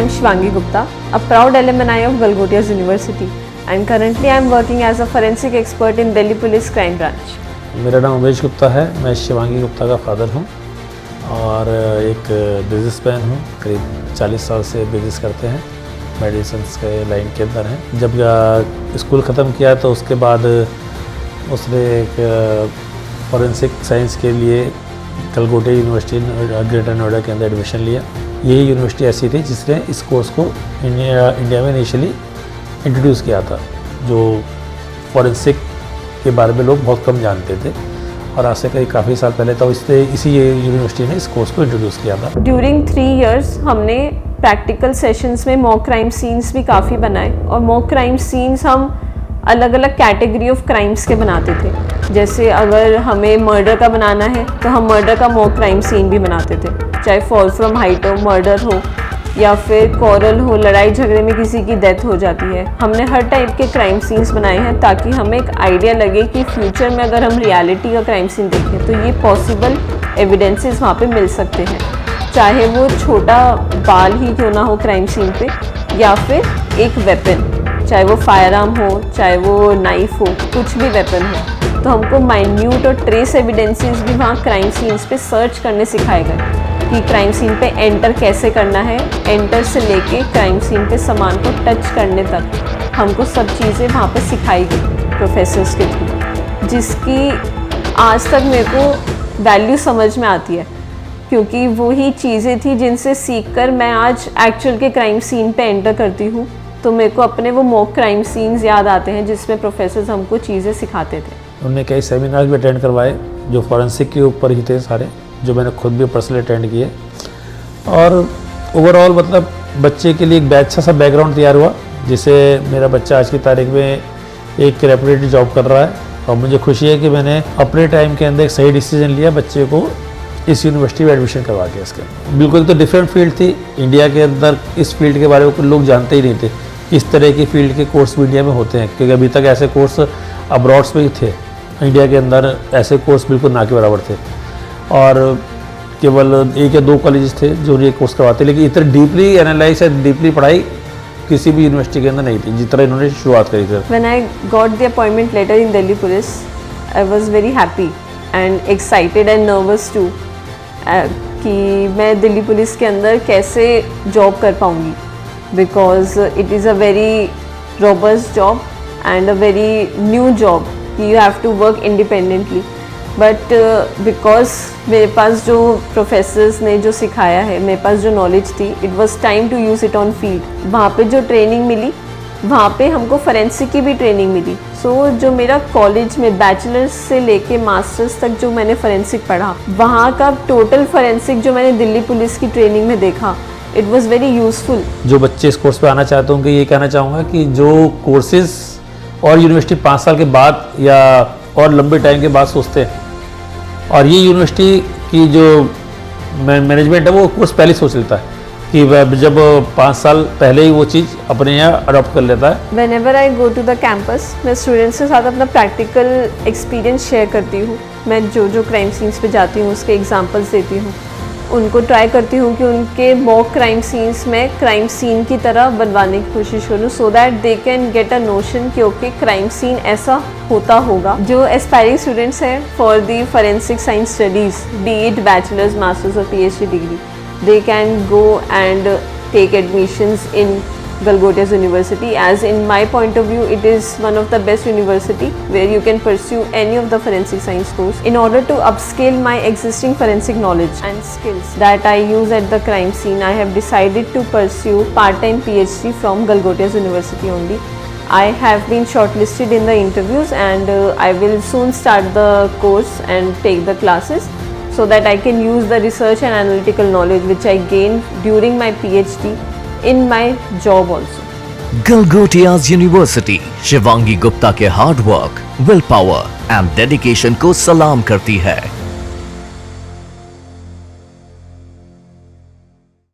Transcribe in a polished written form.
am Shivangi Gupta, a proud alumni of Galgotias University, and currently I am working as a forensic expert in Delhi Police Crime Branch. मेरा नाम उमेश गुप्ता है, मैं शिवांगी गुप्ता का father हूँ और एक बिजनेसमैन हूँ। करीब 40 साल से बिजनेस करते हैं, मेडिसिन के लाइन के अंदर हैं। जब स्कूल ख़त्म किया तो उसके बाद उसने एक फॉरेंसिक साइंस के लिए गलगोटिया यूनिवर्सिटी ग्रेटर नोएडा के अंदर एडमिशन लिया। यही यूनिवर्सिटी ऐसी थी जिसने इस कोर्स को इंडिया में इनिशियली इंट्रोड्यूस किया था, जो फॉरेंसिक के बारे में लोग बहुत कम जानते थे और आज से काफ़ी साल पहले तो इसी यूनिवर्सिटी ने इस कोर्स को इंट्रोड्यूस किया था। ड्यूरिंग 3 years हमने प्रैक्टिकल सेशंस में मॉक क्राइम सीन्स भी काफ़ी बनाए और मॉक क्राइम सीन्स हम अलग अलग कैटेगरी ऑफ क्राइम्स के बनाते थे। जैसे अगर हमें मर्डर का बनाना है तो हम मर्डर का मॉक क्राइम सीन भी बनाते थे, चाहे फॉल फ्रॉम हाइट हो, मर्डर हो या फिर कॉरल हो, लड़ाई झगड़े में किसी की डेथ हो जाती है। हमने हर टाइप के क्राइम सीन्स बनाए हैं ताकि हमें एक आइडिया लगे कि फ्यूचर में अगर हम रियलिटी का क्राइम सीन देखें तो ये पॉसिबल एविडेंसेस वहाँ पे मिल सकते हैं, चाहे वो छोटा बाल ही क्यों ना हो क्राइम सीन पे या फिर एक वेपन, चाहे वो फायर आर्म हो, चाहे वो नाइफ हो, कुछ भी वेपन हो। तो हमको माइन्यूट और ट्रेस एविडेंसेस भी वहाँ क्राइम सीन्स पे सर्च करने सिखाए गए कि क्राइम सीन पे एंटर कैसे करना है, एंटर से लेके क्राइम सीन पे सामान को टच करने तक हमको सब चीज़ें वहाँ पे सिखाई गई प्रोफेसर्स के थ्रू, जिसकी आज तक मेरे को वैल्यू समझ में आती है, क्योंकि वही चीज़ें थी जिनसे सीखकर मैं आज एक्चुअल के क्राइम सीन पे एंटर करती हूँ। तो मेरे को अपने वो मॉक क्राइम सीन्स याद आते हैं जिसमें प्रोफेसर्स हमको चीज़ें सिखाते थे। उन्होंने कई सेमिनार भी अटेंड करवाए जो फॉरेंसिक के ऊपर ही थे सारे, जो मैंने खुद भी पर्सनली अटेंड किए और ओवरऑल मतलब बच्चे के लिए एक अच्छा सा बैकग्राउंड तैयार हुआ, जिससे मेरा बच्चा आज की तारीख में एक रेपुटेड जॉब कर रहा है और मुझे खुशी है कि मैंने अपने टाइम के अंदर एक सही डिसीजन लिया बच्चे को इस यूनिवर्सिटी में एडमिशन करवा के। इसके बिल्कुल तो डिफरेंट फील्ड थी, इंडिया के अंदर इस फील्ड के बारे में कुछ लोग जानते ही नहीं थे, इस तरह की फील्ड के कोर्स भी इंडिया में होते हैं, क्योंकि अभी तक ऐसे कोर्स अब्रॉड्स में ही थे, इंडिया के अंदर ऐसे कोर्स बिल्कुल ना के बराबर थे और केवल 1 या 2 कॉलेजेस थे जो ये कोर्स करवाते, लेकिन इतने डीपली एनालाइज या डीपली पढ़ाई किसी भी यूनिवर्सिटी के अंदर नहीं थी जिस तरह इन्होंने शुरुआत करी थी। When I got the appointment letter in Delhi Police, I was very happy and excited and nervous too कि मैं दिल्ली पुलिस के अंदर कैसे जॉब कर पाऊँगी, because it is a very robust job and a very new job, you have to work independently. But because मेरे पास जो प्रोफेसर्स ने जो सिखाया है, मेरे पास जो नॉलेज थी, it was time to use it on field. वहाँ पे जो ट्रेनिंग मिली, वहाँ पे हमको फॉरेंसिक की भी ट्रेनिंग मिली। सो जो मेरा कॉलेज में बैचलर्स से लेके मास्टर्स तक जो मैंने फॉरेंसिक पढ़ा, वहाँ का टोटल फॉरेंसिक जो मैंने दिल्ली पुलिस की ट्रेनिंग में देखा, इट वॉज वेरी यूजफुल। जो बच्चे इस कोर्स पे आना चाहते होंगे, ये कहना चाहूँगा कि जो कोर्सेज और यूनिवर्सिटी 5 साल के बाद या और लंबे टाइम के बाद सोचते हैं, और ये यूनिवर्सिटी की जो मैनेजमेंट है वो कोर्स पहले सोच लेता है कि जब 5 साल पहले ही वो चीज़ अपने यहाँ अडॉप्ट कर लेता है। Whenever I go to the campus, मैं स्टूडेंट्स के साथ अपना प्रैक्टिकल एक्सपीरियंस शेयर करती हूँ। मैं जो क्राइम सीन्स पे जाती हूँ उसके एग्जांपल्स देती हूँ, उनको ट्राई करती हूँ कि उनके मॉक क्राइम सीन्स में क्राइम सीन की तरह बनवाने की कोशिश करूँ, so that they can get a notion कि ओके क्राइम सीन ऐसा होता होगा। जो एस्पायरिंग स्टूडेंट्स हैं for the forensic science studies, B it bachelors, masters और PhD degree, they can go and take admissions in Galgotias University, as in my point of view it is one of the best university where you can pursue any of the forensic science course in order to upscale my existing forensic knowledge and skills that I use at the crime scene. I have decided to pursue part-time PhD from Galgotias University only. I have been shortlisted in the interviews and I will soon start the course and take the classes, so that I can use the research and analytical knowledge which I gained during my PhD in my job also. Galgotias University Shivangi Gupta के hard work, will power and dedication को सलाम करती है।